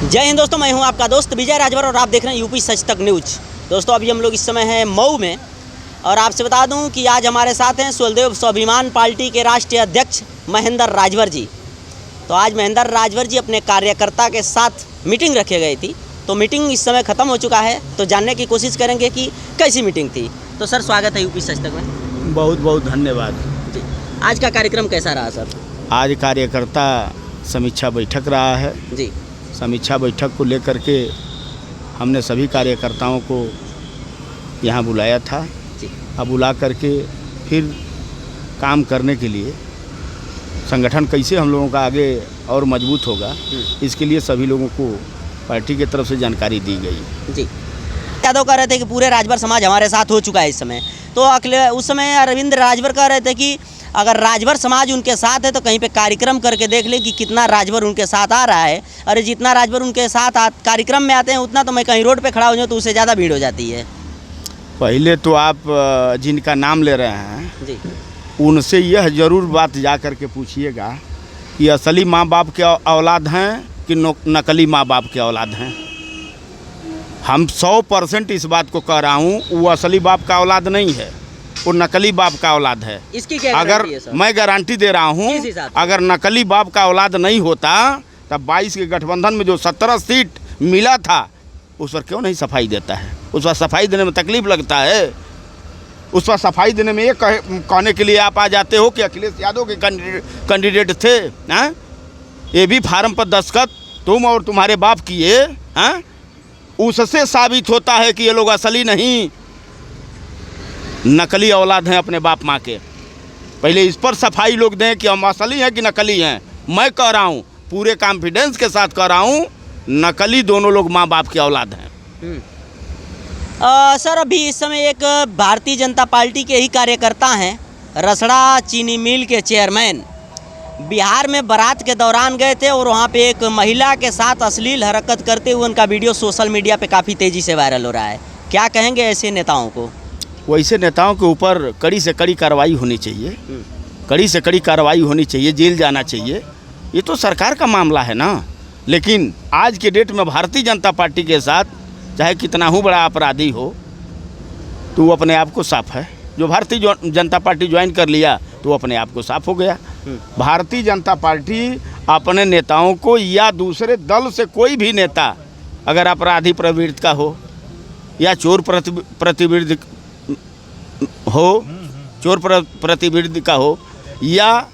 जय हिंद दोस्तों, मैं हूं आपका दोस्त विजय राजभर और आप देख रहे हैं यूपी सच तक न्यूज। दोस्तों अभी हम लोग इस समय हैं मऊ में और आपसे बता दूं कि आज हमारे साथ हैं सुलदेव स्वाभिमान पार्टी के राष्ट्रीय अध्यक्ष महेंद्र राजभर जी। तो आज महेंद्र राजभर जी अपने कार्यकर्ता के साथ मीटिंग रखी गई थी, तो मीटिंग इस समय ख़त्म हो चुका है, तो जानने की कोशिश करेंगे कि कैसी मीटिंग थी। तो सर स्वागत है यूपी सच तक में। बहुत बहुत धन्यवाद जी, आज का कार्यक्रम कैसा रहा सर? आज कार्यकर्ता समीक्षा बैठक रहा है जी। समीक्षा बैठक को लेकर के हमने सभी कार्यकर्ताओं को यहाँ बुलाया था। जी। अब बुला करके फिर काम करने के लिए संगठन कैसे हम लोगों का आगे और मजबूत होगा, इसके लिए सभी लोगों को पार्टी की तरफ से जानकारी दी गई। जी, यादव कह रहे थे कि पूरे राजभर समाज हमारे साथ हो चुका है इस समय, तो उस समय अरविंद राजभर कह रहे थे कि अगर राजभर समाज उनके साथ है तो कहीं पे कार्यक्रम करके देख लें कि कितना राजभर उनके साथ आ रहा है। अरे जितना राजभर उनके साथ कार्यक्रम में आते हैं उतना तो मैं कहीं रोड पे खड़ा हो जाऊँ तो उससे ज़्यादा भीड़ हो जाती है। पहले तो आप जिनका नाम ले रहे हैं जी, उनसे यह ज़रूर बात जा कर के पूछिएगा कि असली माँ बाप के औलाद हैं कि नकली माँ बाप के औलाद हैं। हम 100% इस बात को कह रहा हूँ, वो असली बाप का औलाद नहीं है, वो नकली बाप का औलाद है। इसकी क्या अगर गारंटी है सर? मैं गारंटी दे रहा हूँ, किस हिसाब से? अगर नकली बाप का औलाद नहीं होता तब 22 के गठबंधन में जो 17 सीट मिला था उस पर क्यों नहीं सफाई देता है? उस पर सफाई देने में तकलीफ लगता है। उस पर सफाई देने में ये कहने के लिए आप आ जाते हो कि अखिलेश यादव के कैंडिडेट थे। हाँ, ये भी फार्म पर दस्तखत तुम और तुम्हारे बाप किए। हाँ, उससे साबित होता है कि ये लोग असली नहीं नकली औलाद हैं अपने बाप माँ के। पहले इस पर सफाई लोग दें कि हम असली हैं कि नकली हैं। मैं कह रहा हूँ, पूरे कॉन्फिडेंस के साथ कह रहा हूँ, नकली दोनों लोग माँ बाप के औलाद हैं। सर अभी इस समय एक भारतीय जनता पार्टी के ही कार्यकर्ता हैं, रसड़ा चीनी मिल के चेयरमैन, बिहार में बारात के दौरान गए थे और वहाँ पे एक महिला के साथ अश्लील हरकत करते हुए उनका वीडियो सोशल मीडिया पे काफ़ी तेज़ी से वायरल हो रहा है। क्या कहेंगे ऐसे नेताओं को? वैसे नेताओं के ऊपर कड़ी से कड़ी कार्रवाई होनी चाहिए, कड़ी से कड़ी कार्रवाई होनी चाहिए, जेल जाना चाहिए। ये तो सरकार का मामला है ना। लेकिन आज के डेट में भारतीय जनता पार्टी के साथ चाहे कितना ही बड़ा अपराधी हो तो वो अपने आप को साफ है। जो भारतीय जनता पार्टी ज्वाइन कर लिया तो वो अपने आप को साफ हो गया। भारतीय जनता पार्टी अपने नेताओं को या दूसरे दल से कोई भी नेता अगर अपराधी प्रवृत्ति का हो या चोर प्रतिवृत्ति हो, चोर प्रतिवृत्ति का हो, या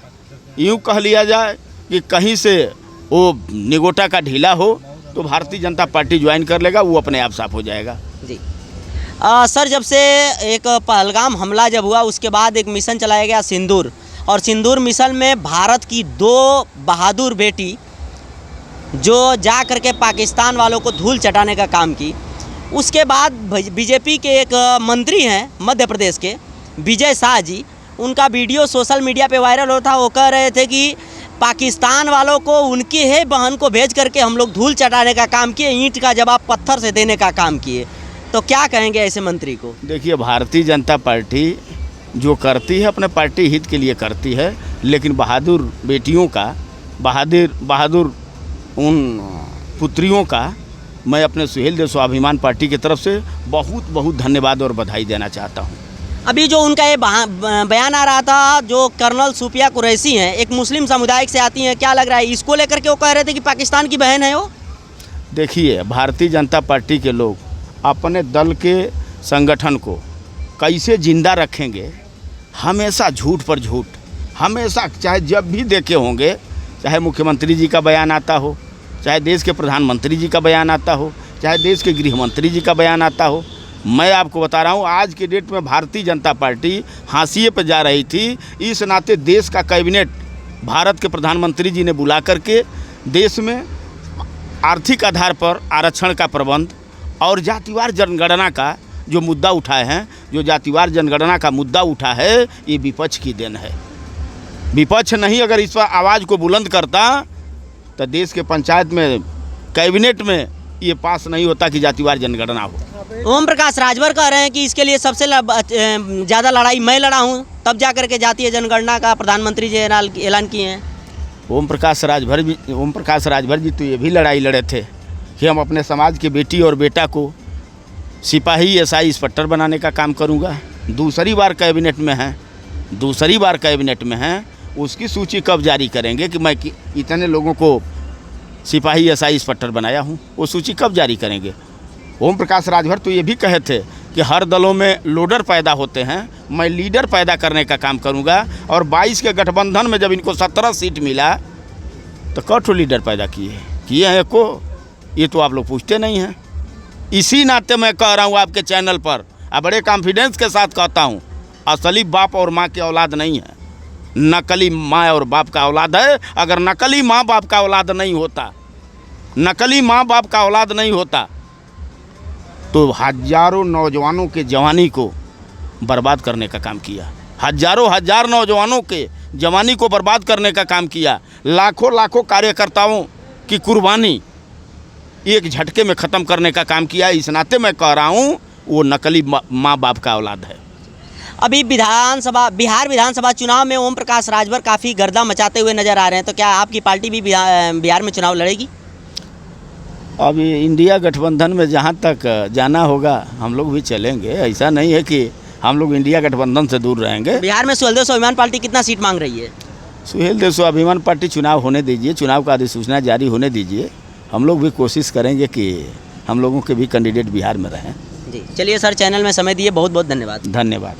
यूँ कह लिया जाए कि कहीं से वो निगोटा का ढीला हो, तो भारतीय जनता पार्टी ज्वाइन कर लेगा, वो अपने आप साफ हो जाएगा। जी। सर जब से एक पहलगाम हमला जब हुआ उसके बाद एक मिशन चलाया गया सिंदूर, और सिंदूर मिशन में भारत की 2 बहादुर बेटी जो जा करके पाकिस्तान वालों को धूल चटाने का काम की। उसके बाद बीजेपी के एक मंत्री हैं मध्य प्रदेश के, विजय शाह जी, उनका वीडियो सोशल मीडिया पे वायरल हो था। वो कह रहे थे कि पाकिस्तान वालों को उनकी है बहन को भेज करके हम लोग धूल चटाने का काम किए, ईंट का जवाब पत्थर से देने का काम किए। तो क्या कहेंगे ऐसे मंत्री को? देखिए, भारतीय जनता पार्टी जो करती है अपने पार्टी हित के लिए करती है, लेकिन बहादुर बेटियों का, बहादुर उन पुत्रियों का मैं अपने सुहेलदेव स्वाभिमान पार्टी की तरफ से बहुत बहुत धन्यवाद और बधाई देना चाहता हूँ। अभी जो उनका ये बयान आ रहा था, जो कर्नल सूफिया कुरैशी हैं, एक मुस्लिम समुदाय से आती हैं, क्या लग रहा है इसको लेकर के वो कह रहे थे कि पाकिस्तान की बहन है वो? देखिए, भारतीय जनता पार्टी के लोग अपने दल के संगठन को कैसे जिंदा रखेंगे, हमेशा झूठ पर झूठ, हमेशा, चाहे जब भी देखे होंगे, चाहे मुख्यमंत्री जी का बयान आता हो, चाहे देश के प्रधानमंत्री जी का बयान आता हो, चाहे देश के गृह मंत्री जी का बयान आता हो। मैं आपको बता रहा हूँ, आज के डेट में भारतीय जनता पार्टी हाशिए पर जा रही थी। इस नाते देश का कैबिनेट भारत के प्रधानमंत्री जी ने बुला करके देश में आर्थिक आधार पर आरक्षण का प्रबंध और जातिवार जनगणना का जो मुद्दा उठाए हैं, जो जातिवार जनगणना का मुद्दा उठा है, ये विपक्ष की देन है। विपक्ष नहीं अगर इस पर आवाज़ को बुलंद करता तो देश के पंचायत में, कैबिनेट में ये पास नहीं होता कि जातिवार जनगणना हो। ओम प्रकाश राजभर कह रहे हैं कि इसके लिए सबसे ज़्यादा लड़ाई मैं लड़ा हूँ, तब जा करके जातीय जनगणना का प्रधानमंत्री जी ऐलान किए हैं। ओम प्रकाश राजभर जी तो ये भी लड़ाई लड़े थे कि हम अपने समाज के बेटी और बेटा को सिपाही एसआई इंस्पेक्टर बनाने का काम करूँगा। दूसरी बार कैबिनेट में हैं, उसकी सूची कब जारी करेंगे कि मैं इतने लोगों को सिपाही एसआई इंस्पेक्टर बनाया हूँ, वो सूची कब जारी करेंगे। ओम प्रकाश राजभर तो ये भी कहे थे कि हर दलों में लोडर पैदा होते हैं, मैं लीडर पैदा करने का काम करूँगा। और 22 के गठबंधन में जब इनको 17 सीट मिला तो कौन लीडर पैदा किए हैं को, ये तो आप लोग पूछते नहीं हैं। इसी नाते मैं कह रहा हूँ आपके चैनल पर, बड़े कॉन्फिडेंस के साथ कहता हूँ, असली बाप और माँ की औलाद नहीं है, नकली माँ और बाप का औलाद है। अगर नकली माँ बाप का औलाद नहीं होता तो हजारों नौजवानों के जवानी को बर्बाद करने का काम किया, हजार नौजवानों के जवानी को बर्बाद करने का काम किया। लाखों कार्यकर्ताओं की कुर्बानी एक झटके में ख़त्म करने का काम किया। इस नाते मैं कह रहा हूँ वो नकली माँ बाप का औलाद है। अभी बिहार विधानसभा चुनाव में ओम प्रकाश राजभर काफ़ी गर्दा मचाते हुए नजर आ रहे हैं, तो क्या आपकी पार्टी भी बिहार में चुनाव लड़ेगी? अभी इंडिया गठबंधन में जहाँ तक जाना होगा हम लोग भी चलेंगे। ऐसा नहीं है कि हम लोग इंडिया गठबंधन से दूर रहेंगे। बिहार में सुहेलदेव स्वाभिमान पार्टी कितना सीट मांग रही है? सुहेलदेव स्वाभिमान पार्टी चुनाव होने दीजिए, चुनाव का अधिसूचना जारी होने दीजिए। हम लोग भी कोशिश करेंगे कि हम लोगों के भी कैंडिडेट बिहार में रहें। जी चलिए सर, चैनल में समय दिए बहुत बहुत धन्यवाद। धन्यवाद।